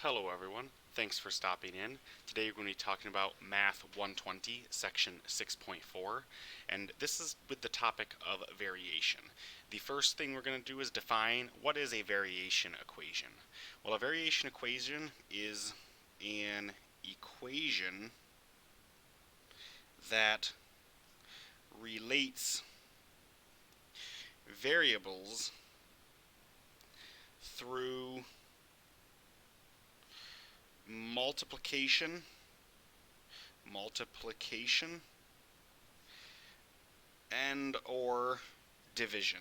Hello everyone, thanks for stopping in. Today we're going to be talking about Math 120, section 6.4, and this is with the topic of variation. The first thing we're going to do is define what is a variation equation. Well, a variation equation is an equation that relates variables through multiplication, and or division.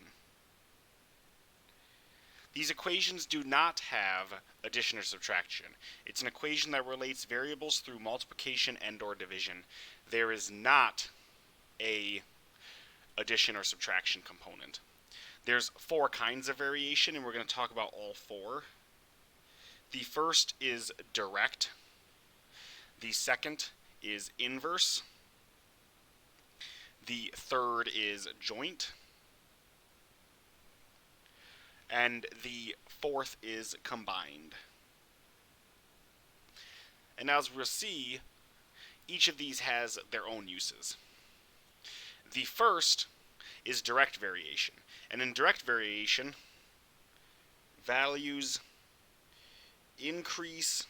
These equations do not have addition or subtraction. It's an equation that relates variables through multiplication and or division. There is not a addition or subtraction component. There's four kinds of variation, and we're going to talk about all four. The first is direct. The second is inverse. The third is joint. And the fourth is combined. And as we'll see, each of these has their own uses. The first is direct variation. And in direct variation, values increase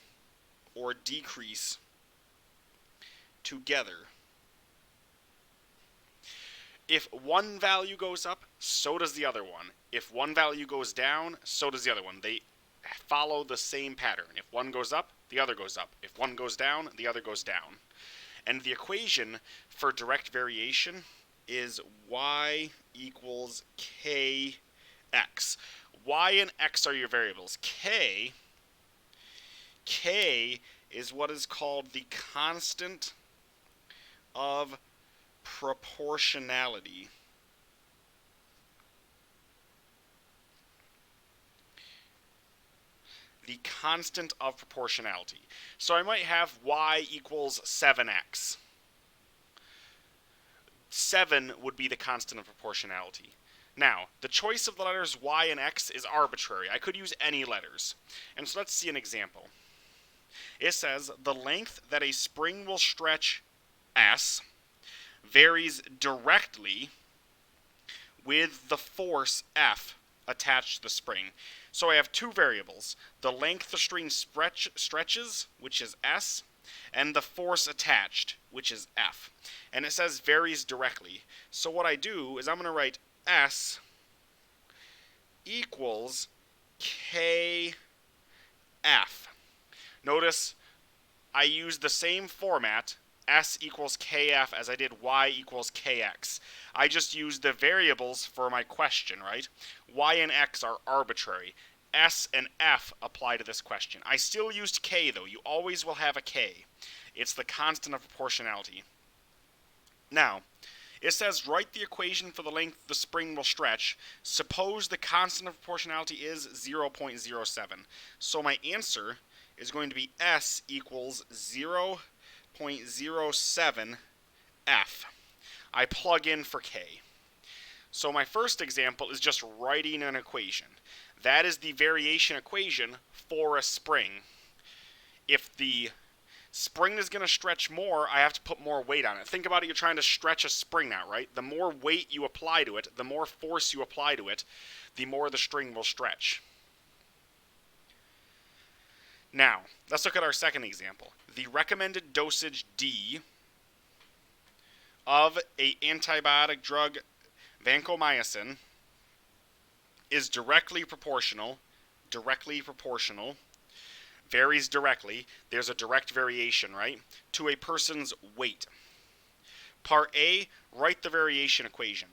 or decrease together. If one value goes up, so does the other one. If one value goes down, so does the other one. They follow the same pattern. If one goes up, the other goes up. If one goes down, the other goes down. And the equation for direct variation is y equals kx. Y and x are your variables. K is what is called the constant of proportionality. The constant of proportionality. So I might have y equals 7x. 7 would be the constant of proportionality. Now, the choice of the letters y and x is arbitrary. I could use any letters. And so let's see an example. It says the length that a spring will stretch S varies directly with the force F attached to the spring. So I have two variables, the length the string stretches, which is S, and the force attached, which is F. And it says varies directly. So what I do is I'm going to write S equals KF. Notice I used the same format, S equals KF, as I did Y equals KX. I just used the variables for my question, right? Y and X are arbitrary. S and F apply to this question. I still used K, though. You always will have a K. It's the constant of proportionality. Now, it says write the equation for the length the spring will stretch. Suppose the constant of proportionality is 0.07. So my answer is going to be S equals 0.07 F. I plug in for K. So my first example is just writing an equation. That is the variation equation for a spring. If the spring is going to stretch more, I have to put more weight on it. Think about it, you're trying to stretch a spring now, right? The more weight you apply to it, the more force you apply to it, the more the string will stretch. Now, let's look at our second example. The recommended dosage D of an antibiotic drug, vancomycin, is directly proportional, varies directly, there's a direct variation, right, to a person's weight. Part A, write the variation equation.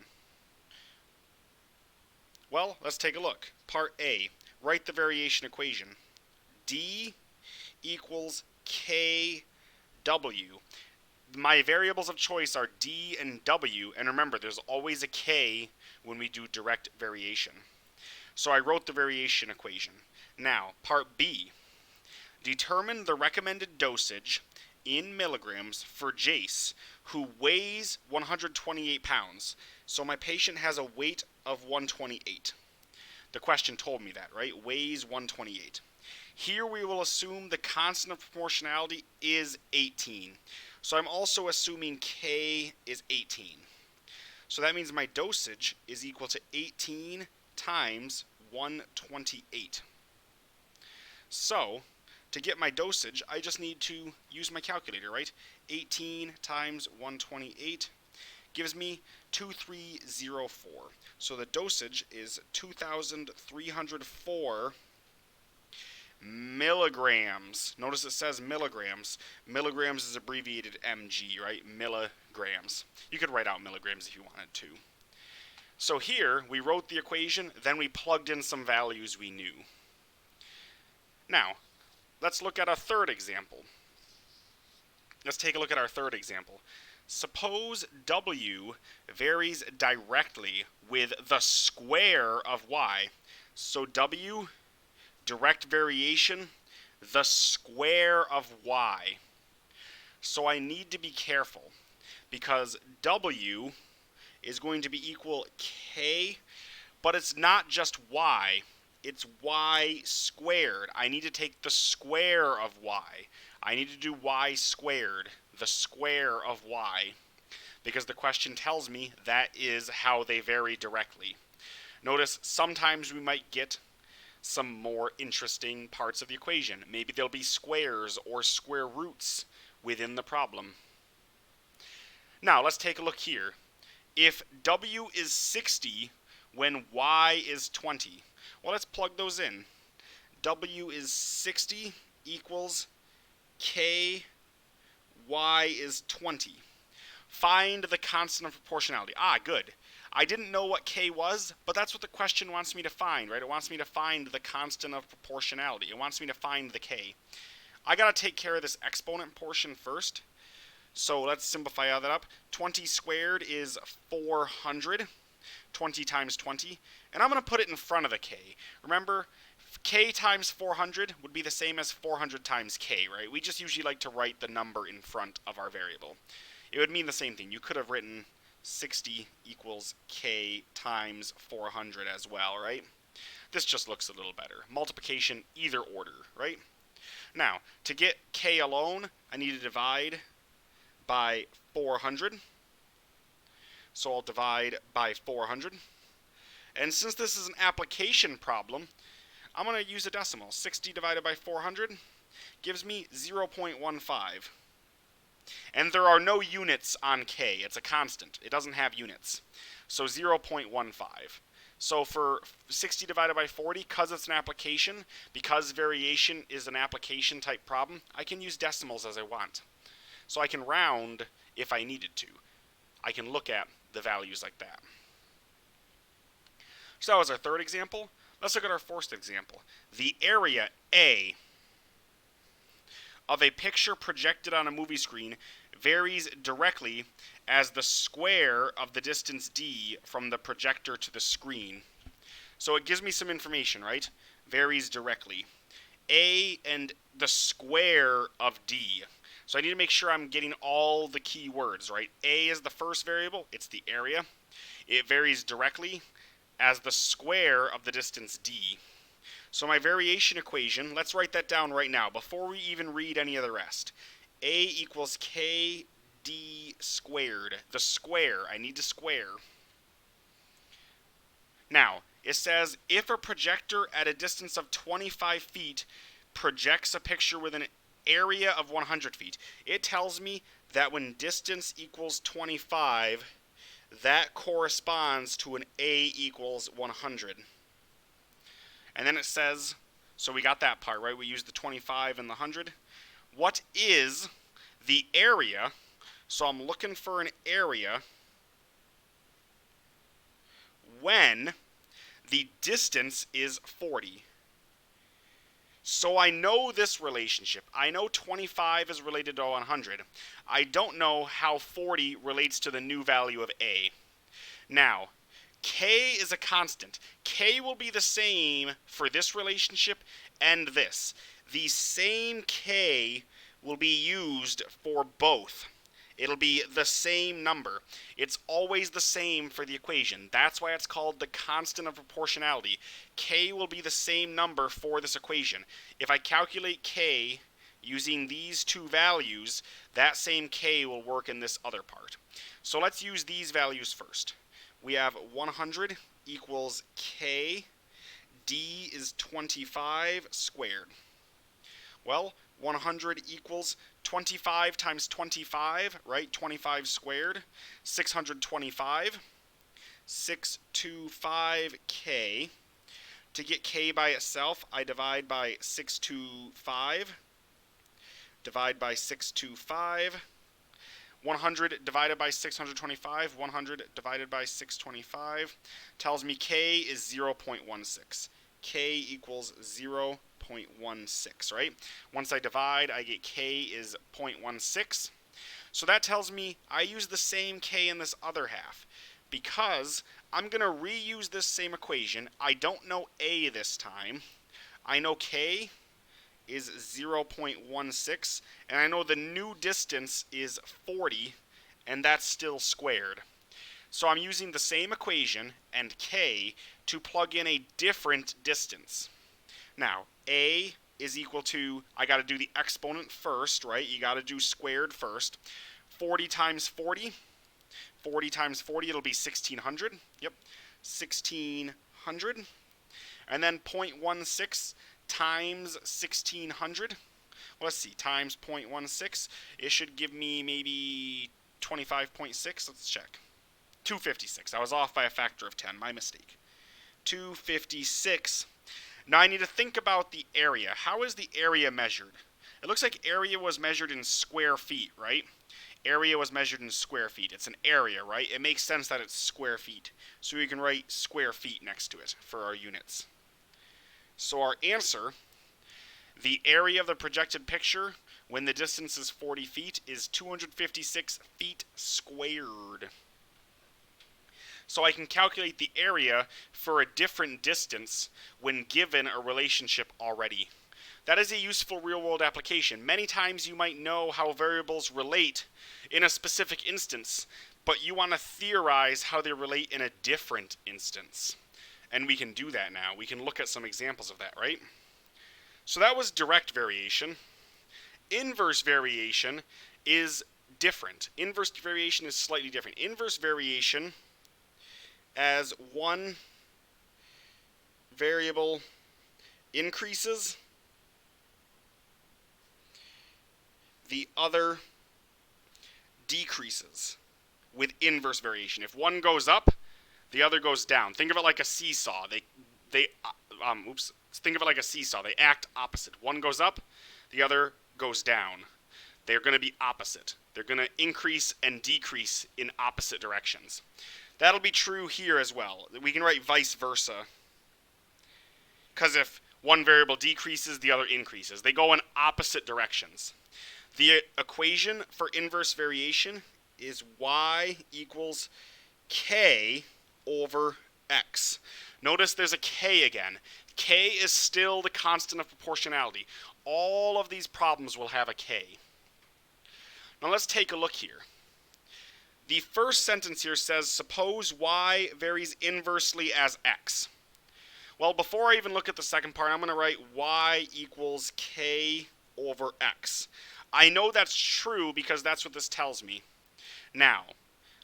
Well, let's take a look. Part A, write the variation equation. D equals KW. My variables of choice are D and W, and remember, there's always a K when we do direct variation. So I wrote the variation equation. Now, part B. Determine the recommended dosage in milligrams for Jace, who weighs 128 pounds. So my patient has a weight of 128. The question told me that, right? Weighs 128. Here we will assume the constant of proportionality is 18. So I'm also assuming K is 18. So that means my dosage is equal to 18 times 128. So, to get my dosage, I just need to use my calculator, right? 18 times 128 gives me 2304. So the dosage is 2,304 milligrams. Notice it says milligrams. Milligrams is abbreviated mg, right? Milligrams. You could write out milligrams if you wanted to. So here, we wrote the equation, then we plugged in some values we knew. Now, let's look at a third example. Let's take a look at our third example. Suppose W varies directly with the square of Y. So W, direct variation, the square of Y. So I need to be careful because W is going to be equal K, but it's not just Y. It's Y squared. I need to take the square of Y. I need to do Y squared, the square of Y, because the question tells me that is how they vary directly. Notice sometimes we might get some more interesting parts of the equation. Maybe there'll be squares or square roots within the problem. Now let's take a look here. If W is 60 when Y is 20, well, let's plug those in. W is 60 equals K, Y is 20. Find the constant of proportionality. Ah, good. I didn't know what K was, but that's what the question wants me to find, right? It wants me to find the constant of proportionality. It wants me to find the K. I gotta take care of this exponent portion first. So let's simplify all that up. 20 squared is 400. 20 times 20. And I'm going to put it in front of the K. Remember, K times 400 would be the same as 400 times K, right? We just usually like to write the number in front of our variable. It would mean the same thing. You could have written 60 equals K times 400 as well, right? This just looks a little better. Multiplication either order, right? Now, to get K alone, I need to divide by 400. So I'll divide by 400. And since this is an application problem, I'm going to use a decimal. 60 divided by 400 gives me 0.15. And there are no units on K. It's a constant. It doesn't have units. So 0.15. So for 60 divided by 40, because it's an application, because variation is an application type problem, I can use decimals as I want. So I can round if I needed to. I can look at the values like that. So that was our third example. Let's look at our fourth example. The area A of a picture projected on a movie screen varies directly as the square of the distance D from the projector to the screen. So it gives me some information, right? Varies directly. A and the square of D. So I need to make sure I'm getting all the key words, right? A is the first variable. It's the area. It varies directly as the square of the distance D. So my variation equation, let's write that down right now before we even read any of the rest. A equals KD squared. The square. I need to square. Now, it says if a projector at a distance of 25 feet projects a picture with an area of 100 feet, it tells me that when distance equals 25, that corresponds to an A equals 100. And then it says, so we got that part, right? We used the 25 and the 100. What is the area? So I'm looking for an area when the distance is 40. So I know this relationship. I know 25 is related to 100. I don't know how 40 relates to the new value of A. Now, K is a constant. K will be the same for this relationship and this. The same K will be used for both. It'll be the same number. It's always the same for the equation. That's why it's called the constant of proportionality. K will be the same number for this equation. If I calculate K using these two values, that same K will work in this other part. So let's use these values first. We have 100 equals K, D is 25 squared. Well, 100 equals 25 times 25, right? 25 squared, 625. 625K. To get K by itself, I divide by 625. Divide by 625. 100 divided by 625, 100 divided by 625, tells me K is 0.16. K equals 0.16, right? Once I divide, I get K is 0.16. So that tells me I use the same K in this other half. Because I'm going to reuse this same equation, I don't know A this time. I know K is 0.16, and I know the new distance is 40, and that's still squared. So I'm using the same equation and K to plug in a different distance. Now, A is equal to, I got to do the exponent first, right? You got to do squared first. 40 times 40, 40 times 40, it'll be 1600. Yep, 1600. And then 0.16 times 1600. Well, let's see, times 0.16. It should give me maybe 25.6. Let's check. 256. I was off by a factor of 10. My mistake. 256. Now I need to think about the area. How is the area measured? It looks like area was measured in square feet, right? Area was measured in square feet. It's an area, right? It makes sense that it's square feet. So we can write square feet next to it for our units. So our answer, the area of the projected picture when the distance is 40 feet is 256 feet squared. So I can calculate the area for a different distance when given a relationship already. That is a useful real-world application. Many times you might know how variables relate in a specific instance, but you want to theorize how they relate in a different instance. And we can do that now. We can look at some examples of that, right? So that was direct variation. Inverse variation is different. Inverse variation is slightly different. Inverse variation, as one variable increases, the other decreases with inverse variation. If one goes up, the other goes down. Think of it like a seesaw. Think of it like a seesaw. They act opposite. One goes up, the other goes down. They're going to be opposite. They're going to increase and decrease in opposite directions. That'll be true here as well. We can write vice versa. Because if one variable decreases, the other increases. They go in opposite directions. The equation for inverse variation is y equals k over x. Notice there's a k again. K is still the constant of proportionality. All of these problems will have a k. Now let's take a look here. The first sentence here says, suppose y varies inversely as x. Well, before I even look at the second part, I'm going to write y equals k over x. I know that's true because that's what this tells me. Now,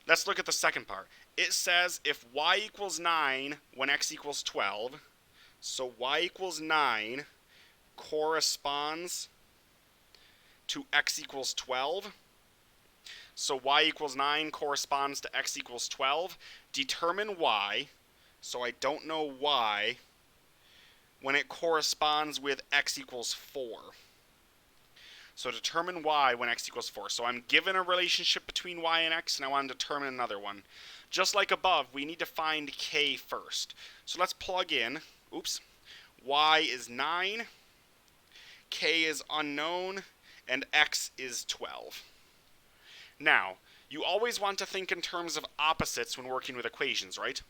let's look at the second part. It says if y equals 9 when x equals 12, so y equals 9 corresponds to x equals 12. So y equals 9 corresponds to x equals 12. Determine y, so I don't know y, when it corresponds with x equals 4. So determine y when x equals 4. So I'm given a relationship between y and x, and I want to determine another one. Just like above, we need to find k first. So let's plug in, y is 9, k is unknown, and x is 12. Now, you always want to think in terms of opposites when working with equations, right?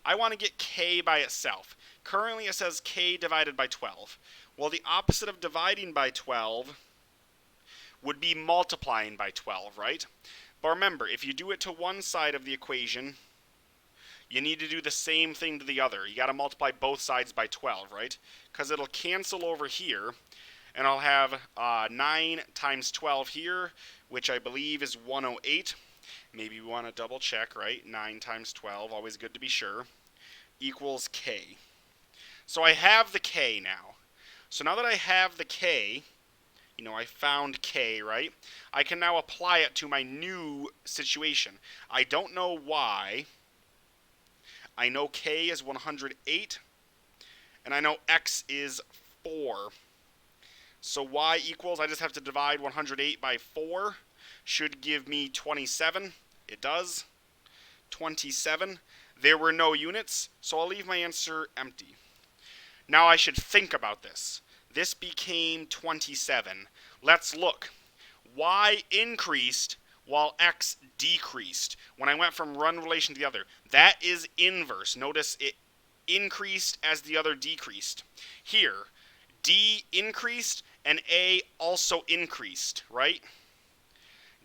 I want to get k by itself. Currently it says k divided by 12. Well, the opposite of dividing by 12 would be multiplying by 12, right? But remember, if you do it to one side of the equation, you need to do the same thing to the other. You got to multiply both sides by 12, right? Because it'll cancel over here, and I'll have 9 times 12 here, which I believe is 108. Maybe we want to double check, right? 9 times 12, always good to be sure, equals k. So I have the k now. So now that I have the k, I found k, right? I can now apply it to my new situation. I don't know why. I know k is 108, and I know x is 4. So y equals, I just have to divide 108 by 4. Should give me 27. It does. 27. There were no units, so I'll leave my answer empty. Now I should think about this. This became 27. Let's look. Y increased while x decreased when I went from one relation to the other. That is inverse. Notice it increased as the other decreased. Here, D increased and A also increased, right?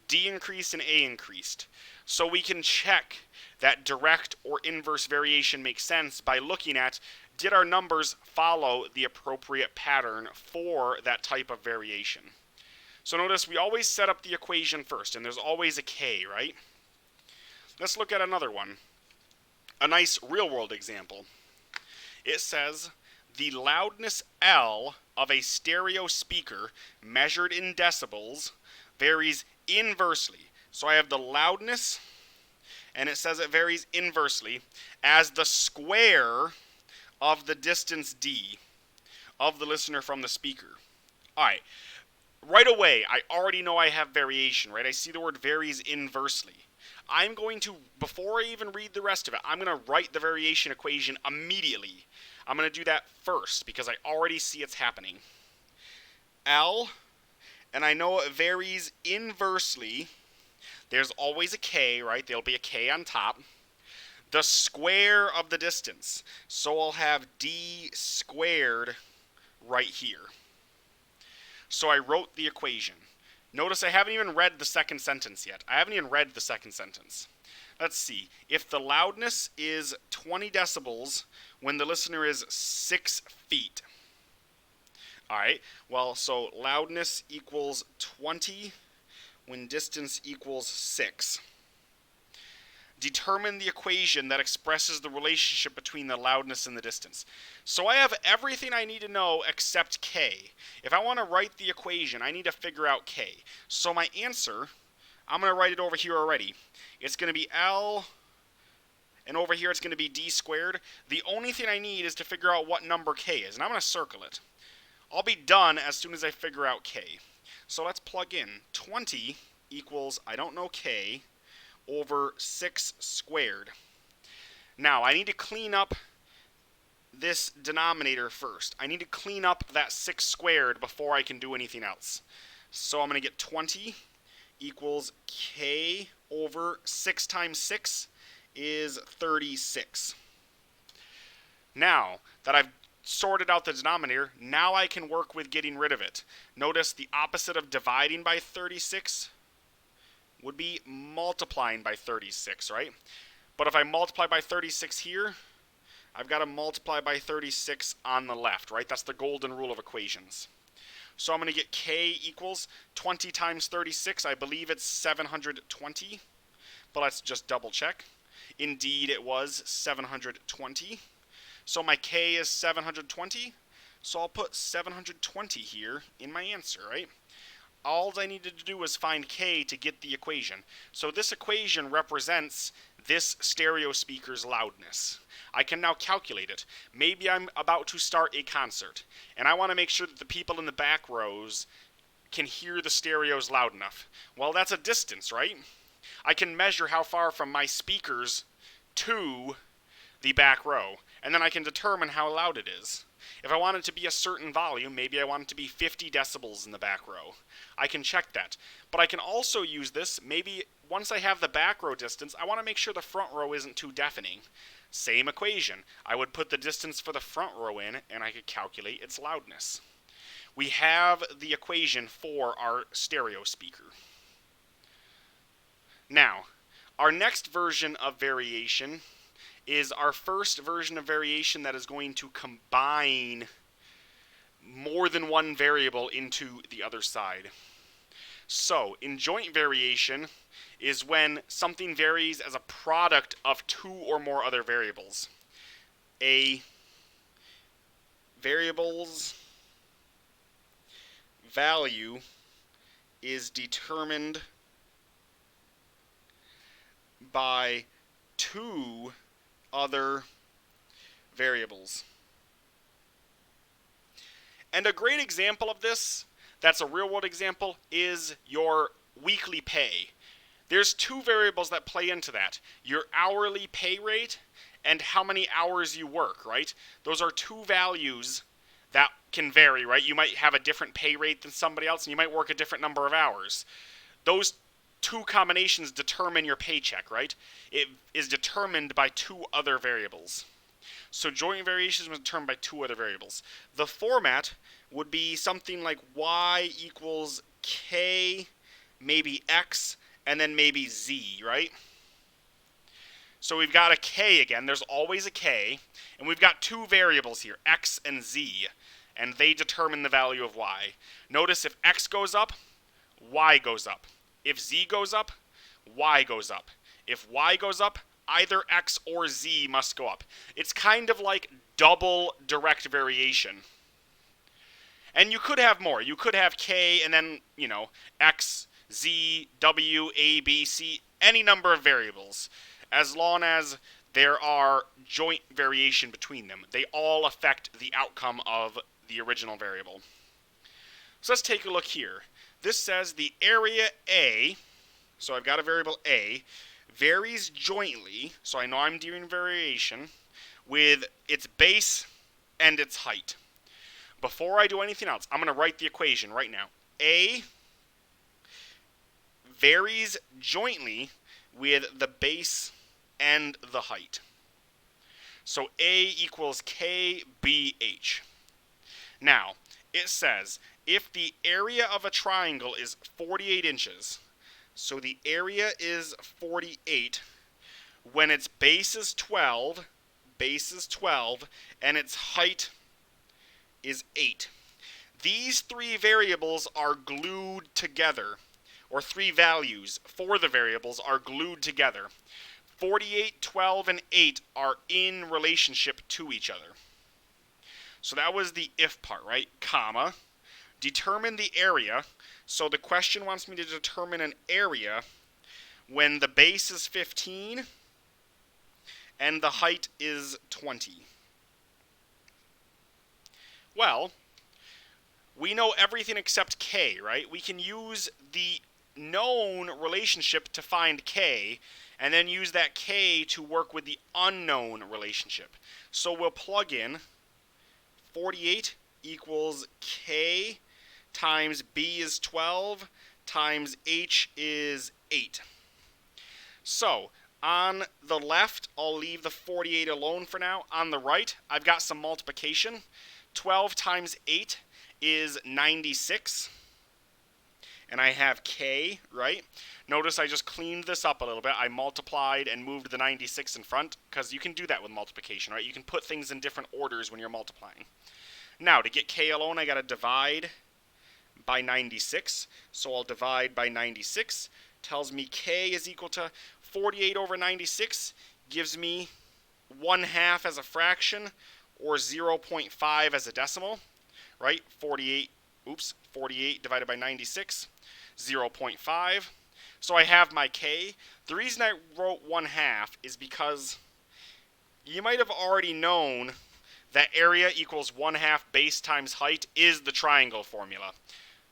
D increased and A increased. So we can check that direct or inverse variation makes sense by looking at, did our numbers follow the appropriate pattern for that type of variation? So notice we always set up the equation first, and there's always a k, right? Let's look at another one. A nice real-world example. It says, the loudness L of a stereo speaker measured in decibels varies inversely. So I have the loudness, and it says it varies inversely as the square of the distance d of the listener from the speaker. All right. Right away, I already know I have variation, right? I see the word varies inversely. I'm going to, before I even read the rest of it, I'm going to write the variation equation immediately. I'm going to do that first because I already see it's happening. L, and I know it varies inversely. There's always a k, right? There'll be a k on top. The square of the distance. So I'll have d squared right here. So I wrote the equation. Notice I haven't even read the second sentence yet. I haven't even read the second sentence. Let's see. If the loudness is 20 decibels when the listener is 6 feet. All right. Well, so loudness equals 20 when distance equals 6. Determine the equation that expresses the relationship between the loudness and the distance. So I have everything I need to know except k. If I want to write the equation, I need to figure out k. So my answer, I'm going to write it over here already. It's going to be L, and over here it's going to be d squared. The only thing I need is to figure out what number k is, and I'm going to circle it. I'll be done as soon as I figure out k. So let's plug in. 20 equals, I don't know k, over 6 squared. Now, I need to clean up this denominator first. I need to clean up that 6 squared before I can do anything else. So I'm going to get 20 equals k over 6 times 6 is 36. Now that I've sorted out the denominator, now I can work with getting rid of it. Notice the opposite of dividing by 36 would be multiplying by 36, right? But if I multiply by 36 here, I've got to multiply by 36 on the left, right? That's the golden rule of equations. So I'm going to get k equals 20 times 36. I believe it's 720, but let's just double check. Indeed, it was 720. So my k is 720, so I'll put 720 here in my answer, right? All I needed to do was find k to get the equation. So this equation represents this stereo speaker's loudness. I can now calculate it. Maybe I'm about to start a concert, and I want to make sure that the people in the back rows can hear the stereos loud enough. Well, that's a distance, right? I can measure how far from my speakers to the back row, and then I can determine how loud it is. If I want it to be a certain volume, maybe I want it to be 50 decibels in the back row. I can check that. But I can also use this, maybe once I have the back row distance, I want to make sure the front row isn't too deafening. Same equation. I would put the distance for the front row in, and I could calculate its loudness. We have the equation for our stereo speaker. Now, our next version of variation is our first version of variation that is going to combine more than one variable into the other side. So, in joint variation is when something varies as a product of two or more other variables. A variable's value is determined by two other variables. And a great example of this, that's a real world example, is your weekly pay. There's two variables that play into that. Your hourly pay rate and how many hours you work, right? Those are two values that can vary, right? You might have a different pay rate than somebody else and you might work a different number of hours. Those two combinations determine your paycheck, right? It is determined by two other variables. So joint variation is determined by two other variables. The format would be something like y equals k, maybe x, and then maybe z, right? So we've got a k again. There's always a k. And we've got two variables here, x and z. And they determine the value of y. Notice if x goes up, y goes up. If z goes up, y goes up. If y goes up, either x or z must go up. It's kind of like double direct variation. And you could have more. You could have k and then, x, z, w, a, b, c, any number of variables, as long as there are joint variation between them. They all affect the outcome of the original variable. So let's take a look here. This says the area A, so I've got a variable A, varies jointly, so I know I'm doing variation, with its base and its height. Before I do anything else, I'm going to write the equation right now. A varies jointly with the base and the height. So A equals KBH. Now, it says if the area of a triangle is 48 inches, so the area is 48, when its base is 12, and its height is 8. These three variables are glued together, or three values for the variables are glued together. 48, 12, and 8 are in relationship to each other. So that was the if part, right? Comma. Determine the area. So the question wants me to determine an area when the base is 15 and the height is 20. Well, we know everything except k, right? We can use the known relationship to find k, and then use that k to work with the unknown relationship. So we'll plug in 48 equals k times b is 12 times h is 8. So on the left, I'll leave the 48 alone for now. On the right, I've got some multiplication. 12 times 8 is 96. And I have k, right? Notice I just cleaned this up a little bit. I multiplied and moved the 96 in front, because you can do that with multiplication, right? You can put things in different orders when you're multiplying. Now, to get k alone, I got to divide by 96. So I'll divide by 96. Tells me k is equal to 48 over 96. Gives me 1/2 as a fraction, or 0.5 as a decimal, right? 48 divided by 96, 0.5. So I have my k. The reason I wrote 1/2 is because you might have already known that area equals 1/2 base times height is the triangle formula.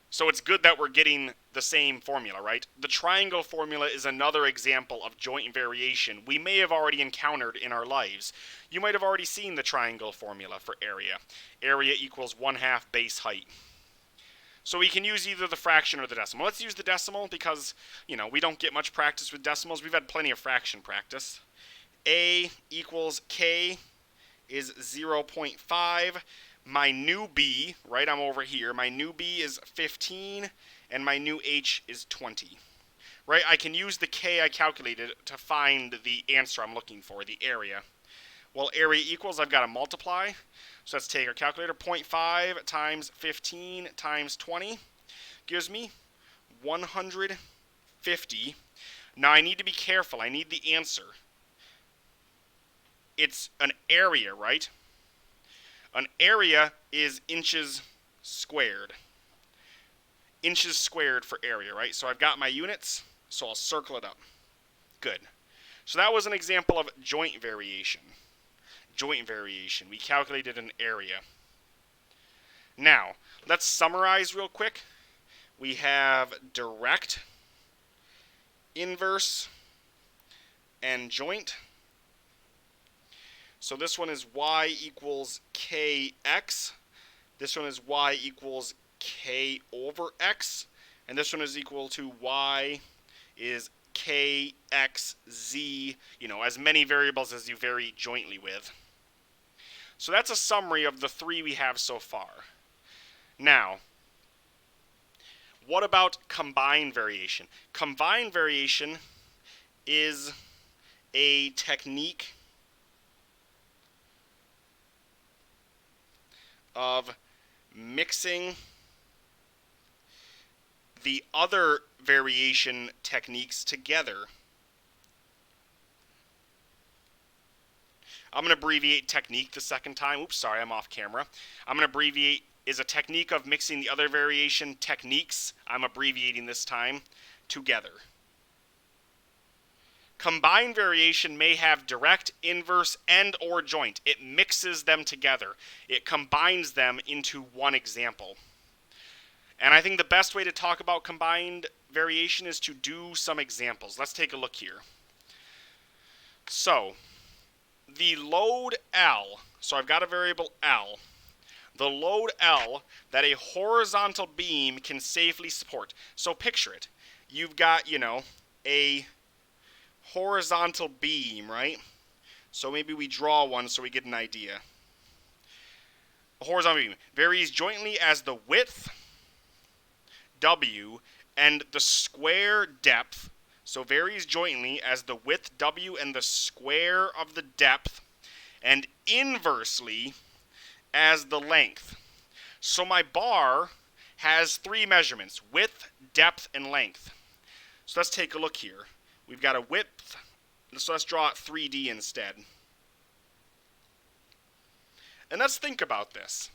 So it's good that we're getting the same formula, right? The triangle formula is another example of joint variation we may have already encountered in our lives. You might have already seen the triangle formula for area. Area equals 1/2 base height. So we can use either the fraction or the decimal. Let's use the decimal because, we don't get much practice with decimals. We've had plenty of fraction practice. A equals k is 0.5. My new b, right, I'm over here. My new b is 15, and my new h is 20. right? I can use the k I calculated to find the answer I'm looking for, the area. Well, area equals, I've got to multiply. So let's take our calculator. 0.5 times 15 times 20 gives me 150. Now I need to be careful. I need the answer. It's an area, right? An area is inches squared. Inches squared for area, right? So I've got my units, so I'll circle it up. Good. So that was an example of joint variation. Joint variation. We calculated an area. Now, let's summarize real quick. We have direct, inverse, and joint. So this one is y equals kx. This one is y equals k over x. And this one is equal to y is kxz, as many variables as you vary jointly with. So that's a summary of the three we have so far. Now, what about combined variation? Combined variation is a technique of mixing the other variation techniques together. I'm going to abbreviate technique the second time. Oops, sorry, I'm off camera. I'm going to abbreviate is a technique of mixing the other variation techniques, I'm abbreviating this time, together. Combined variation may have direct, inverse, and or joint. It mixes them together. It combines them into one example. And I think the best way to talk about combined variation is to do some examples. Let's take a look here. So, the load L, so I've got a variable L, the load L that a horizontal beam can safely support. So picture it. You've got, a horizontal beam, right? So maybe we draw one so we get an idea. A horizontal beam varies jointly as the width, W, and the square depth. So varies jointly as the width, W, and the square of the depth, and inversely as the length. So my bar has three measurements: width, depth, and length. So let's take a look here. We've got a width, so let's draw it 3D instead. And let's think about this.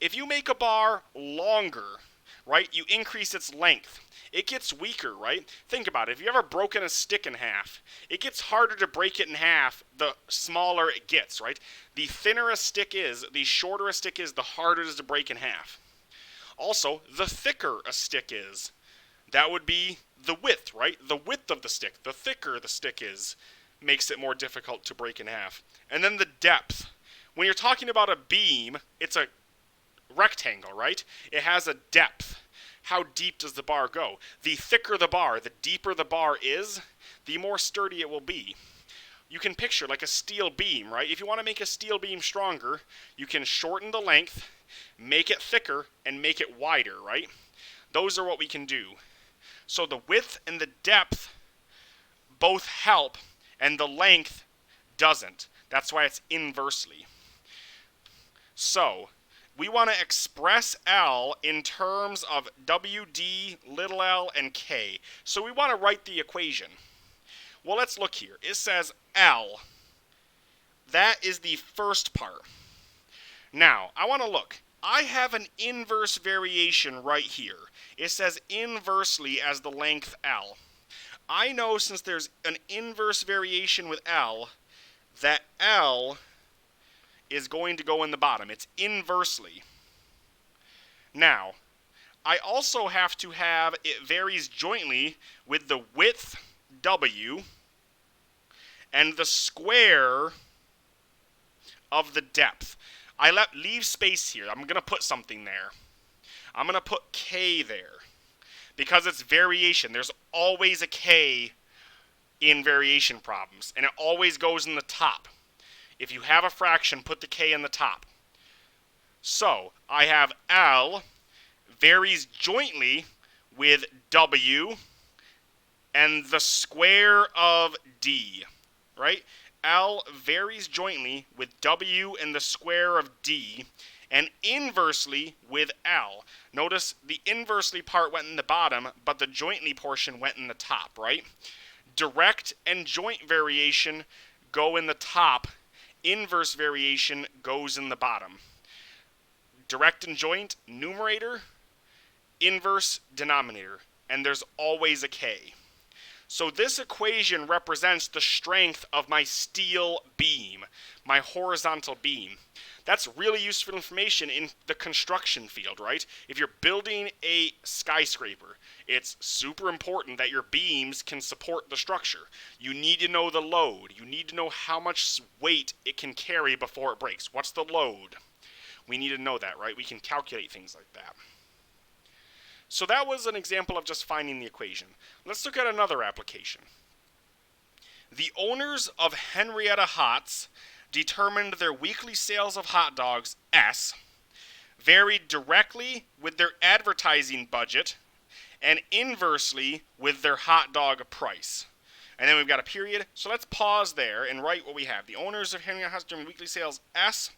If you make a bar longer, right, you increase its length. It gets weaker, right? Think about it. If you've ever broken a stick in half, it gets harder to break it in half the smaller it gets, right? The thinner a stick is, the shorter a stick is, the harder it is to break in half. Also, the thicker a stick is, that would be the width, right? The width of the stick. The thicker the stick is, makes it more difficult to break in half. And then the depth. When you're talking about a beam, it's a rectangle, right? It has a depth. How deep does the bar go? The thicker the bar, the deeper the bar is, the more sturdy it will be. You can picture like a steel beam, right? If you want to make a steel beam stronger, you can shorten the length, make it thicker, and make it wider, right? Those are what we can do. So the width and the depth both help, and the length doesn't. That's why it's inversely. So, we want to express L in terms of WD, little l, and K. So we want to write the equation. Well, let's look here. It says L. That is the first part. Now, I want to look. I have an inverse variation right here. It says inversely as the length L. I know since there's an inverse variation with L, that L is going to go in the bottom. It's inversely. Now, I also have to have it varies jointly with the width, W, and the square of the depth. I leave space here. I'm going to put something there. I'm going to put K there. Because it's variation. There's always a K in variation problems. And it always goes in the top. If you have a fraction, put the K in the top. So, I have L varies jointly with W and the square of D, right? L varies jointly with W and the square of D, and inversely with L. Notice the inversely part went in the bottom, but the jointly portion went in the top, right? Direct and joint variation go in the top. Inverse variation goes in the bottom. Direct and joint, numerator. Inverse, denominator. And there's always a K. So this equation represents the strength of my steel beam, my horizontal beam. That's really useful information in the construction field, right? If you're building a skyscraper, it's super important that your beams can support the structure. You need to know the load. You need to know how much weight it can carry before it breaks. What's the load? We need to know that, right? We can calculate things like that. So that was an example of just finding the equation. Let's look at another application. The owners of Henrietta Hots determined their weekly sales of hot dogs, S, varied directly with their advertising budget and inversely with their hot dog price. And then we've got a period. So let's pause there and write what we have. The owners of Henrietta Hots determined weekly sales, S,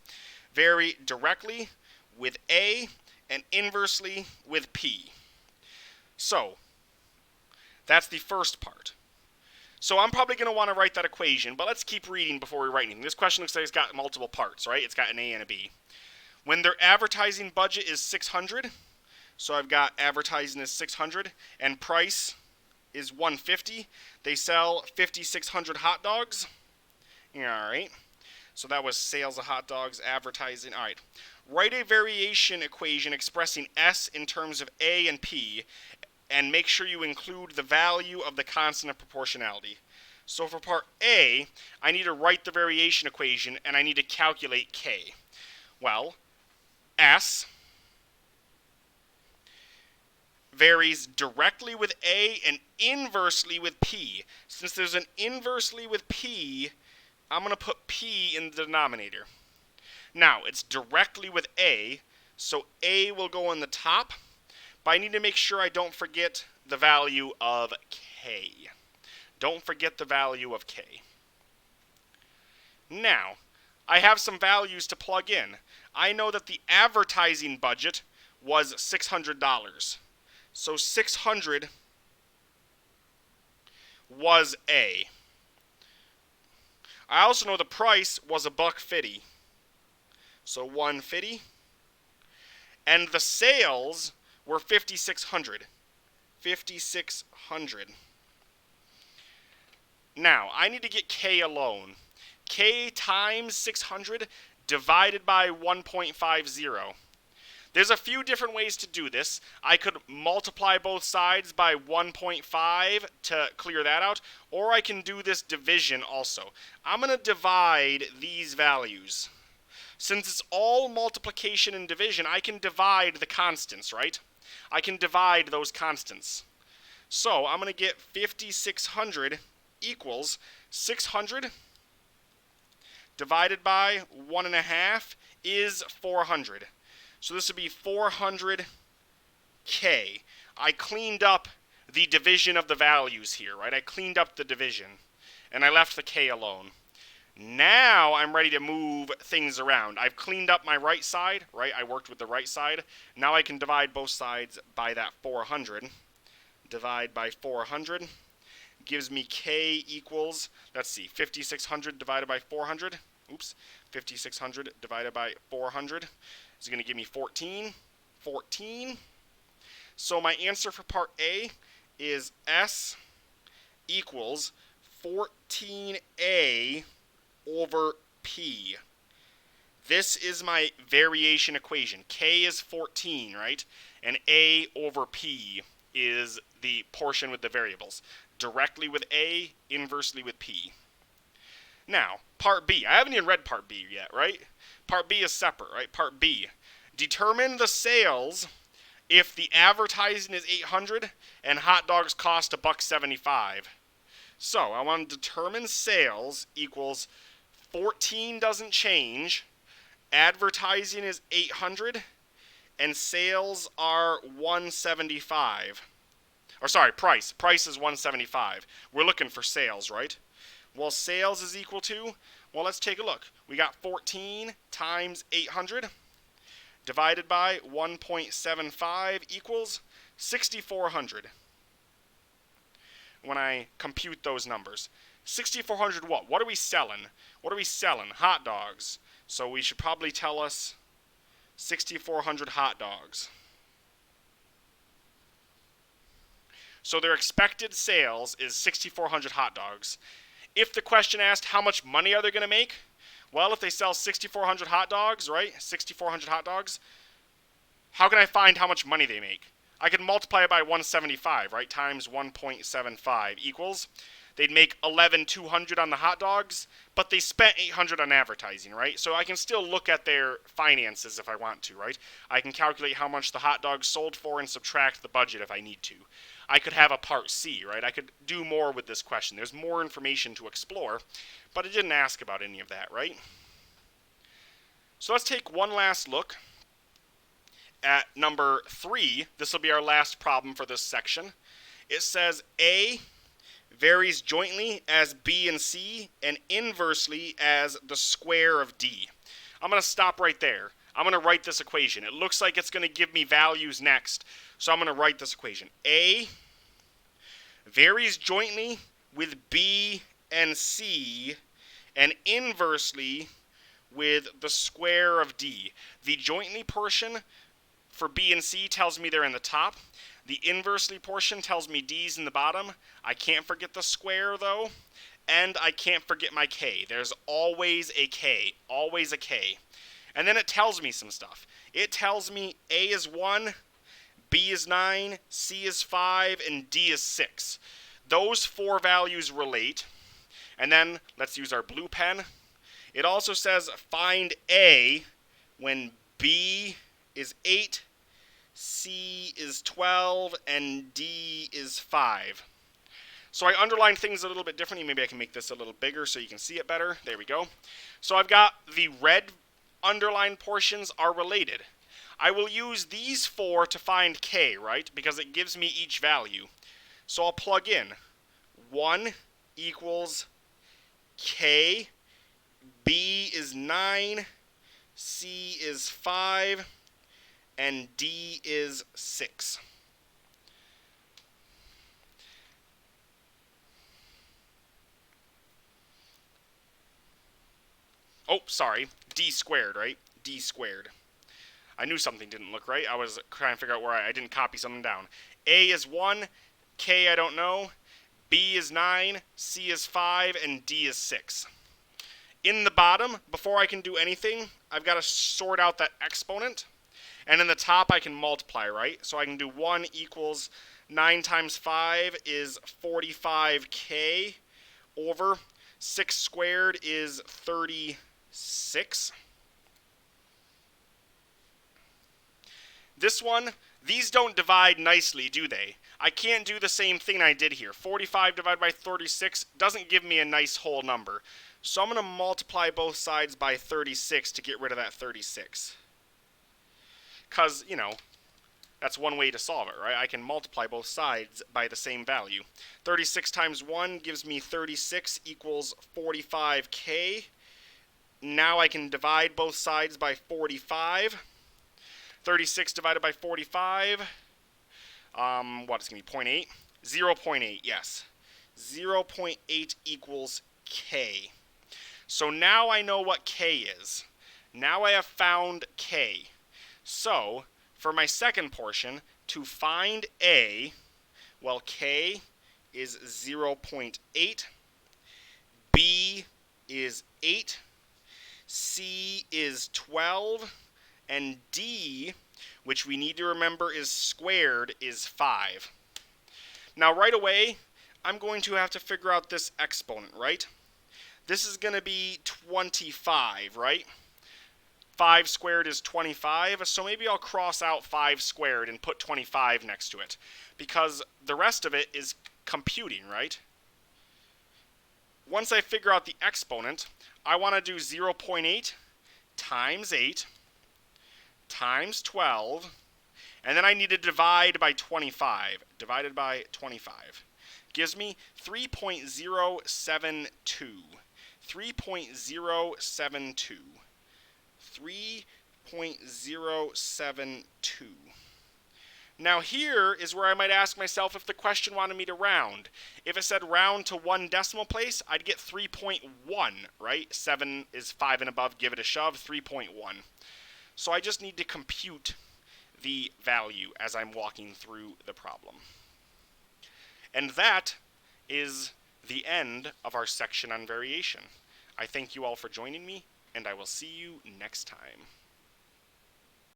vary directly with A and inversely with P. So, that's the first part. So I'm probably going to want to write that equation, but let's keep reading before we write anything. This question looks like it's got multiple parts, right? It's got an A and a B. When their advertising budget is $600, so I've got advertising is $600, and price is $150. They sell 5,600 hot dogs. All right. So that was sales of hot dogs, advertising. All right. Write a variation equation expressing S in terms of A and P, and make sure you include the value of the constant of proportionality. So for part A, I need to write the variation equation, and I need to calculate K. Well, S varies directly with A and inversely with P. Since there's an inversely with P, I'm going to put P in the denominator. Now, it's directly with A, so A will go on the top, but I need to make sure I don't forget the value of K. Don't forget the value of K. Now, I have some values to plug in. I know that the advertising budget was $600. So 600 was A. I also know the price was $1.50. So 150. And the sales were 5,600. 5,600. Now, I need to get K alone. K times 600 divided by 1.50. There's a few different ways to do this. I could multiply both sides by 1.5 to clear that out, or I can do this division also. I'm going to divide these values. Since it's all multiplication and division, I can divide the constants, right? I can divide those constants. So I'm going to get 5,600 equals 600 divided by 1.5 is 400. So this would be 400K. I cleaned up the division of the values here, right? I cleaned up the division, and I left the K alone. Now I'm ready to move things around. I've cleaned up my right side, right? I worked with the right side. Now I can divide both sides by that 400. Divide by 400 gives me K equals, let's see, 5,600 divided by 400. Oops, 5,600 divided by 400 is going to give me 14. 14. So my answer for part A is S equals 14A over P. This is my variation equation. K is 14, right? And A over P is the portion with the variables. Directly with A, inversely with P. Now, part B. I haven't even read part B yet, right? Part B is separate, right? Part B. Determine the sales if the advertising is $800 and hot dogs cost $1.75. So I want to determine sales equals 14 doesn't change, advertising is $800, and sales are $175. Or sorry, price. Price is 175. We're looking for sales, right? Well, sales is equal to, well, let's take a look. We got 14 times 800 divided by 1.75 equals 6,400. When I compute those numbers. 6,400 what? What are we selling? What are we selling? Hot dogs. So we should probably tell us 6,400 hot dogs. So their expected sales is 6,400 hot dogs. If the question asked how much money are they going to make, well, if they sell 6,400 hot dogs, right? 6,400 hot dogs, how can I find how much money they make? I can multiply it by 175, right? Times 1.75 equals, they'd make 11,200 on the hot dogs, but they spent 800 on advertising, right? So I can still look at their finances if I want to, right? I can calculate how much the hot dogs sold for and subtract the budget if I need to. I could have a part C, right? I could do more with this question. There's more information to explore, but it didn't ask about any of that, right? So let's take one last look at number 3. This will be our last problem for this section. It says A varies jointly as B and C and inversely as the square of D. I'm going to stop right there. I'm going to write this equation. It looks like it's going to give me values next, so I'm going to write this equation. A varies jointly with B and C and inversely with the square of D. The jointly portion for B and C tells me they're in the top. The inversely portion tells me D's in the bottom. I can't forget the square, though. And I can't forget my K. There's always a K. Always a K. And then it tells me some stuff. It tells me A is 1, B is 9, C is 5, and D is 6. Those 4 values relate. And then let's use our blue pen. It also says find A when B is 8, C is 12, and D is 5. So I underline things a little bit differently. Maybe I can make this a little bigger so you can see it better. There we go. So I've got the red underlined portions are related. I will use these 4 to find K, right? Because it gives me each value. So I'll plug in 1 equals K, B is 9, C is 5, and D is 6. Oh, sorry, D squared, right? D squared. I knew something didn't look right. I was trying to figure out where I didn't copy something down. A is 1, K I don't know, B is 9, C is 5, and D is 6. In the bottom, before I can do anything, I've got to sort out that exponent. And in the top, I can multiply, right? So I can do 1 equals 9 times 5 is 45K over 6 squared is 36. This one, these don't divide nicely, do they? I can't do the same thing I did here. 45 divided by 36 doesn't give me a nice whole number. So I'm going to multiply both sides by 36 to get rid of that 36. Because, you know, that's one way to solve it, right? I can multiply both sides by the same value. 36 times 1 gives me 36 equals 45K. Now I can divide both sides by 45. 36 divided by 45, what is going to be 0.8? 0.8, yes. 0.8 equals K. So now I know what K is. Now I have found K. So, for my second portion, to find A, well, K is 0.8, B is 8, C is 12, and D, which we need to remember is squared, is 5. Now, right away, I'm going to have to figure out this exponent, right? This is going to be 25, right? 5 squared is 25, so maybe I'll cross out 5 squared and put 25 next to it, because the rest of it is computing, right? Once I figure out the exponent, I want to do 0.8 times 8 times 12, And then I need to divide by 25. Divided by 25 gives me 3.072. 3.072. 3.072. Now here is where I might ask myself if the question wanted me to round. If it said round to 1 decimal place, I'd get 3.1, right? 7 is 5 and above, give it a shove, 3.1. So I just need to compute the value as I'm walking through the problem. And that is the end of our section on variation. I thank you all for joining me, and I will see you next time.